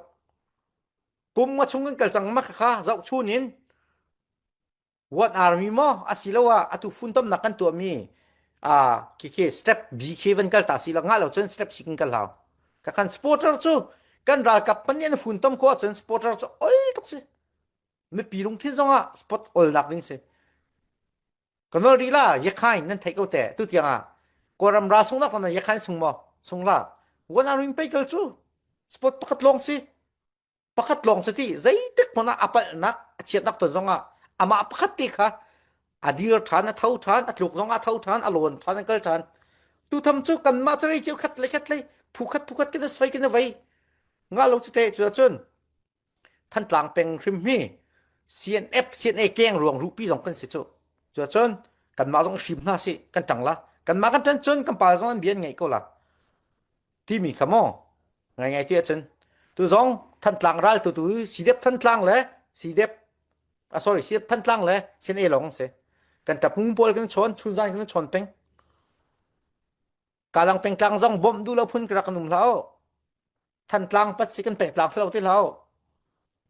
Speaker 1: กุมมาชงกันกันจังมากค่ะเจ้าชูนินวัดอาร์มีมออาศิลว่าอตุฝุ่นต้มหนักกันตัวมีเคสเต็ปบีเควันกันตาศิลงาแล้วจนสเต็ปสิกันกันแล้วกันสปอร์ตเตอร์จูกันรากับปัญญาฝุ่นต้มก็จนสปอร์ตเตอร์จูโอ้ยทุกสิไม่ปีลงที่จังสปอร์ตโอลนักนิ่งสิกันนอรีล่ะยักษ์ให้นั่นไทยก็แต่ตุเตียงกวรำราส่งนักตอนนั้นยักษ์ให้ส่งมาส่งละวันอาริมไปกันจูสปอร์ตปักลงสิปักลงสิที่ใจตึกมันอัปนักเชียดนักตัวจังอามาปักติค่ะอดีตฐานเท่าฐานลูกจังเท่าฐานอารมณ์ฐานกันฐานตูทำจูกันมาจะได้เจ้าขัดเลยผูกขัดกันสวยกันไว้งาลงสิเตะจนท่านกลางเป็นคริมมี่ CNF CNA แกงรวงรูปีสองกันสิจูจนกันมาต้องชิมหน้าสิกันจังละกันมากันจนกันป่าสองอันเบียนไงก็ละที่มีขโมยไงเตี้ยจนตัวสองท่านกลางรัลตัวสีเด็บท่านกลางเลยสีเด็บsorry สีเด็บท่านกลางเลยCNA หลงสิกันจับมุ้งบอลกันชนชุนใจกันชนเป็งกำลังเป็นกลางสองบ่มดูแล้วพุ่นกระกันหนุ่มแล้วท่านกลางปัดสิกันเป็นกลางเสลาที่เรา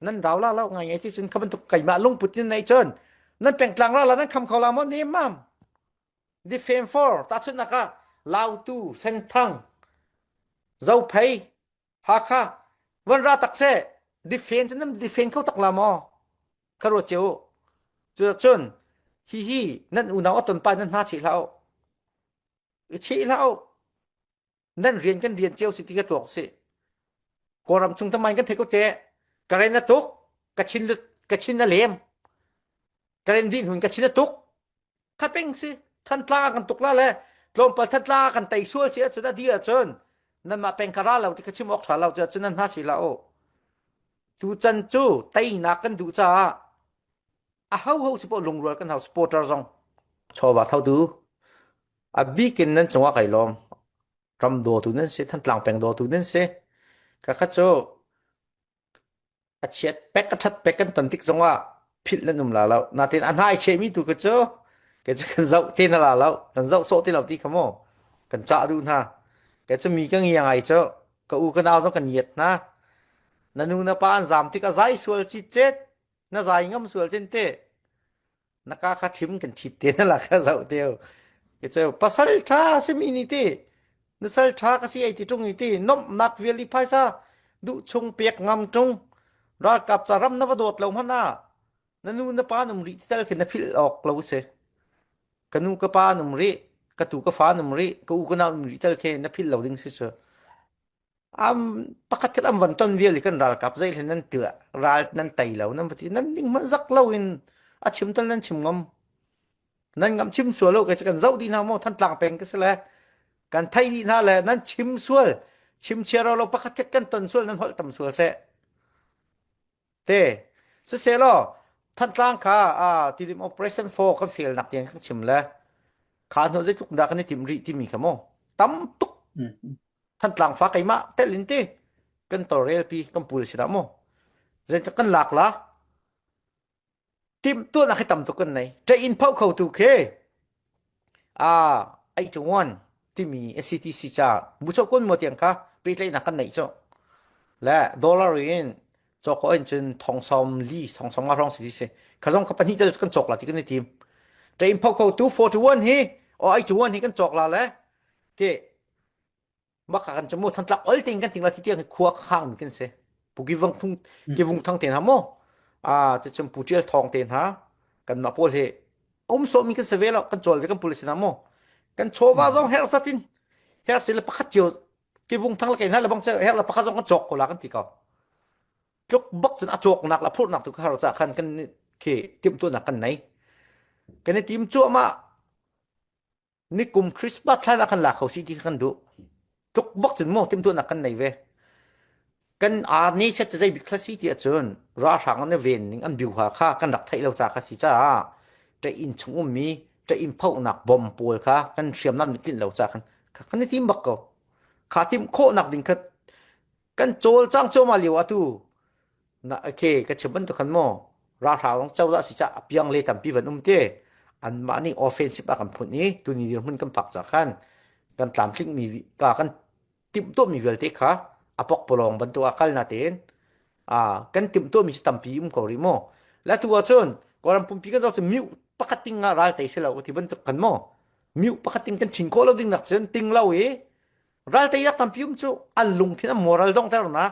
Speaker 1: นั่นเราแล้วไงที่ฉันเขาบรรทุกไก่มาลงปุตินในเชิญนั่นเป็นกลางเรานั่นคำเขาลามอนนี่มั่มดิเฟนฟอร์ตัดชุดนะคะลาวตูเซนทังเจ้าเพย์ฮาค่ะวันราตักเซ่ดิเฟนฉันนั่นดิเฟนเขาตักลามอคารวเจียวจนฮีนั่นอุณาอัตนไปนั่นหาชีเรานั่นเรียนเจียวสิทธิกระตัวสิกรำจุงทำไมกันเทก็เจกระเรนตุกกระชินละเลมกระเรนดินหุ่นกระชินตุกข้าเป็นสิท่านตลากันตุกละแหละลมเปิดท่านตลากันไต่ซัวเสียจะได้ดีจนนั่นมาเป็นคาราเราที่กระชิมออกถาเราจะนั่นหาชีเราดูจันจูไต่นักกันดูจ้าเฮาสิบลงรัวกันเฮาสปอร์ตเตอร์ซองชอบว่าเท่าดูบีกินนั้นจังหวะไก่ลมรำโดตุนั้นสิท่านกลางแปลงโดตุนั้นสิก็ข้าโจเชียดเป็กชัดเป็กกันตอนที่จังหวะผิดแล้วนุ่มแล้วนาทีอันให้เชมีตุกโจก็จะกันเจ้าเทนแล้วกันเจ้าโซที่เราที่ขโมกันจ่าดูนะก็จะมีกันยังไงโจก็อูกันเอาต้องกันเหยียดนะนั่นนู่นป้าอันจามที่ก็ใจสวยจิตเจ็ดน่าใจงามสวยจนเตะนักการทิมกันจิตเตะนั่นแหละก็เจ้าเดียวก็จะภาษาท่าเสมีนี่ที่นั่นภาษาท่าก็สิไอที่ตรงนี้ที่น้อมนักเวลีภาษาดูชงเปียกงามจงรักกับจารำนวโดดเหล่ามันน่ะนั่นนู่นป้าหนุ่มริที่ตะเข็นพิลออกเราเสียกันนู่นก็ป้าหนุ่มริกระตุกก็ฟ้าหนุ่มริก็อูก็น่าหนุ่มริที่ตะเข็นพิลเราดึงเสีย pakat kat am vanton vial kan ral kap zai nan tua ral nan tai lo nan pati nan ning ma zak lo in a chim tal nan chim ngam nan ngam chim sual lo ka kan zau di na mo than tlang peng ka sela kan thai di na le nan chim sual chim chia lo pakat kat kan ton sual nan hol tam sual se te se lo than tlang kha team operation 4 kan fail nak tian khang chim la kha no zai tuk da kan tim ri ti mi khamo tam tukท่านตลังฟ้าไก่มาเตลินตีกันตัวเรลปีกันปูลิสินะโมเรื่องกันหลักละทีมตัวนักให้ต่ำตัวกันไหนจะอินพาวเขาถูกเคไอจงวันที่มี SCTC จ้าบุษกุลหมดยังคะไปเลยนักกันไหนจ้าและดอลลาร์เองจอกอันจนทองซอมลีทองซอมมาร้องสิดิเซข้าจงกับปัญหาเดินกันจอกละที่กันในทีมจะอินพาวเขาถูก41เฮไอจงวันเฮกันจอกละแล้วที่มาขันจมูกทันตลับอัลติงกันติงละที่เตียงขวาข้างเหมือนกันเสียปุกิวังทุ่งกิวงทางเตียนฮะโมจะจมปูเจลทองเตียนฮะกันมาโพลเฮโซมีกันเสวแล้วกันโจลกันปุลิสนะโมกันโชว์ว่าซองเฮร์สัตินเฮร์สิลปะขัดเจียวกิวงทางละกันฮะละบังเจเฮร์ละปะขัดซองกันจอกคนละกันที่เขาจกบักจนอจอกหนักละพูดหนักทุกข้าราชการกันเคทีมตัวหนักกันไหนกันในทีมจั่วมานี่กลุ่มคริสต์มาสใช่ละกันหลักเขาสิที่กันดูทุกบักจนโมทีมตัวนักกันไหนเวกันนี่เช่นจะใจบิคลาสซี่ที่อาจารย์ราชางอันเวนนิงอันบิวหาค่ากันรักไทยเราจากคสิจ้าจะอินชงมีจะอินเผาหนักบอมปูลค่ะกันเสียมน้ำนิดเราจากกันในทีมบักก็ขาทีมโคหนักดิ่งกันโจลจ้างโจมาเลียวตูนะโอเคกันเชื่อมันตัวกันโมราชางเจ้าละสิจ้าเพียงเลยทำปีวันเตอันมานี่ออฟเฟนซิฟกันพุ่นนี้ตัวนี้เดี๋ยวมันกันปักจากกันกันตามทิ้งมีกันติมตัวมีเวลเตค่ะอปอกปลองบรรทุกอากาศนาเตนกันติมตัวมีสตัมปีมกอริโมและตัวชนก่อนปุ่มปีกันจะมิวปกติงาราลเตยเสลาที่บรรทุกกันโมมิวปกติกันชิงโคเราดิ้งนักเซนติงเล่าราลเตยตัมปีมจูอันลุงที่นั่นมอรัลดงเท่านัก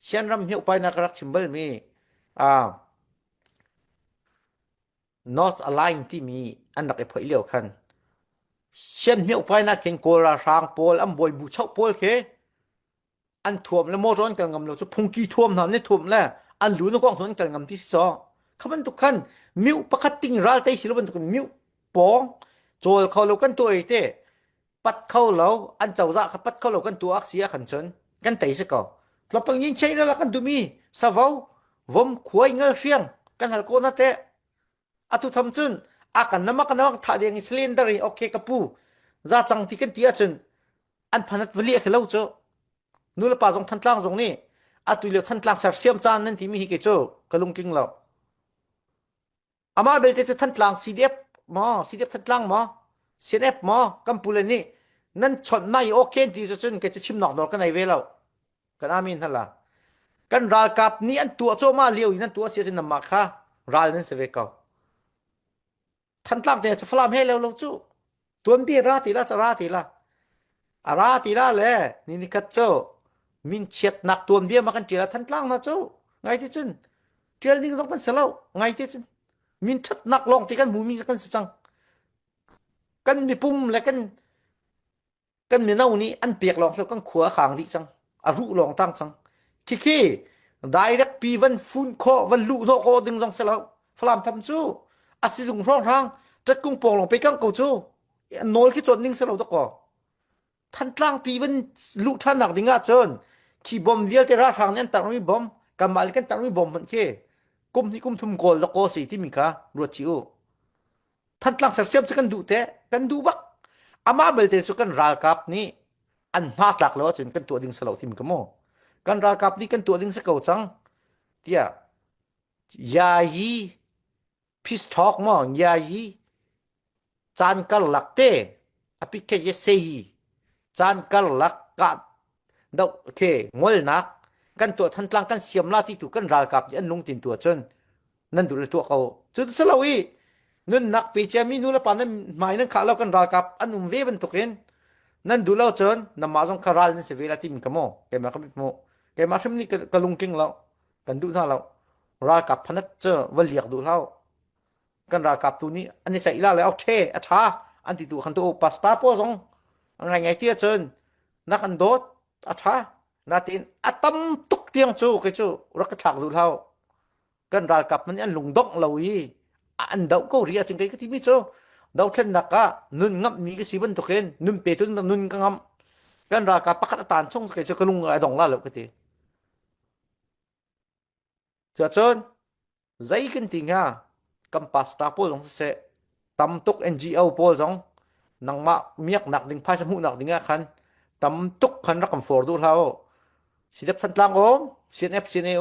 Speaker 1: เช่นรำเหี่ยวไปนักรักชิมเบลมีnot align ที่มีอันนักเอพอยเลี้ยวกันเช่นเหี่ยวไปนักเข่งโกราชางโปลอันบอยบุเช่าโปลเคอันท่วมแล้วโมร้อนกันงำเราจะพุงกีท่วมหนนี่ท่วมแล้วอันหลุนกองท่วมกันงำที่สองขบันทุกขันมิวปกติรัลเตยสิลบันทุกขันมิวปองโจลเขาเรากันตัวเอเต้ปัดเข้าเราอันเจ้าจะขับปัดเข้าเรากันตัวอักเสียขันชนกันเตยสักก่อนเราปังยิงใช้แล้วกันดูมีสาววมขวยเงาเฟียงกันหัลโกนัเตะอัตุทำจุนakan nama tha deng cylinder okay kapu za chang ti kan tia chun an phanat vali khelo cho nula pa jong than tlang jong ni atu le than tlang sar siam chan nan ti mi hi ke cho kalung king lo ama belte chu than tlang cdf than tlang mo cnf mo kampule ni nan chon mai okay ti chun ke chim nok nok kan ai ve lo kan amin hala kan ral kap ni an tu cho ma liu nan tu sia chin na ma kha ral nan se ve kaท่านตั้งแต่จะฟลามให้เราจู่ตัวนี้ราตีละจะราตีละราตีละเลยนี่กัดเจ้ามินเฉียดหนักตัวเบี้ยมากันเจริญท่านตั้งมาจู่ไงที่จุนเจริญนี่ก็ต้องกันเสียแล้วไงที่จุนมินชัดหนักลงที่กันหมูมีกันสังกันมีปุ่มแล้วกันมีเน่านี้อันเปียกลงแล้วกันขวาขางดิจังอารุลงตั้งจังขี้direct ปีวันฟุ้นคอวันลุโนโคดึงจังเสียแล้วฟลามทำจู่อาศิจงร้องทางจัดกุ้งปองลงไปกังเกาจูโนลขี้จนนิ่งสลาวตะกอท่านตั้งปีวันลูกท่านหนักดิ่งอาจนขี่บอมเวียลเตราทางนั้นตั้งมีบอมกำมาลิกันตั้งมีบอมมันแค่กุมที่กุมทุ่มโกลตะกอสิที่มีค่ะรัวจิโอท่านตั้งเสียมจะกันดูเตะกันดูบักอามาเบลเตสุกันรัลกับนี่อันมากหลักแล้วจนกันตัวดิ่งสลาวที่มีกันโมกันรัลกับนี่กันตัวดิ่งสเกาจังเดียยายีพิสทอกมองยายีจานกัลลักเตอภิเคยเซยีจานกัลลักกัดดอกโอเคงอลนักกันตัวทันตลังกันเสียมลาที่ถูกกันรัลกับยันลงตินตัวจนนั่นดูแลตัวเขาจุดสลาวีนั่นนักปีเจมีนู่นละปานนั้นหมายนั้นขาเรากันรัลกับอันเวบันตุกินนั่นดูแล้วจนนำมาจงคารัลนั่นเสวลาที่มีกโมแกมาครับโมแกมาทำนี่กะลุงกิงเรากันดูท่าเรารัลกับพนัดเจอวันเลียกดูเรากันรัลกับตัวนี้อันนี้ใส่ละแล้วเอาเทชาอันที่ตัวขันตัวปัสตาโพสงไงเตี้ยเชิญนักอันโดด atha natin atam tuk tiang chu ke chu rak thak du thau kan ral kap man an lungdok lowi an dau ko ria ching kai ka ti mi chu dau thlen naka nun ngap mi ke siban to ken nun pe tun nun ka ngam kan ral kap pakat tan chong ke chu kalung ai dong la lo ke ti cha chon zai kan ting ha kam pasta pol dong se tam tuk ngo pol jong nang ma miak nak ding phai samu nak dinga khan tam tuk khan rakam for du thau silep than tlang om cnf cna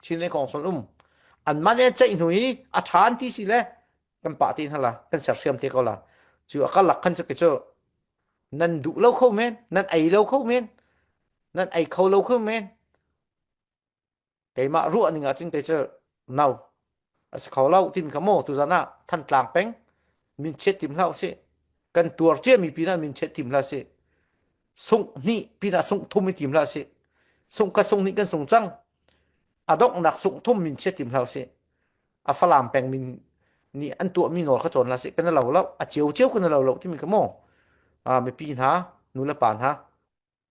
Speaker 1: chinle kong son an mane chai hnui a than ti si le kan pa tin hala kan sar siam te ko la chu akal lak khan cha ke chu nan du lo kho men nan ai lo kho men nan ai kho lo kho men ke ma ru ani nga ching te chu nau as kho lo tim ka mo tu zana than tlang peng min chet tim lau se kan tuar che mi pina min chet tim la se sung ni pina sung thum mi tim la se sung ka sung ni kan sung chang adok nak sung thum min chet tim lau se a falam peng min ni an tu mi nor ka chon la se kan lo lo a chiu chiu kan lo lo ti mi ka mo mi pin ha nu la pan ha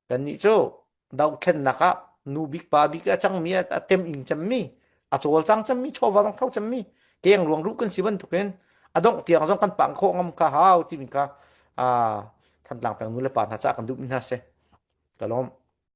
Speaker 1: kan ni cho dau khen naka nu big pa big a chang mi a tem ing cham mi a chol chang cham mi cho wa dong thau cham mi keng ruang ru kan siban tu ken adong tiang jong kan pang kho ngam ka haw ti mi ka than tlang pang nu la pan ha cha kan du mi na se kalom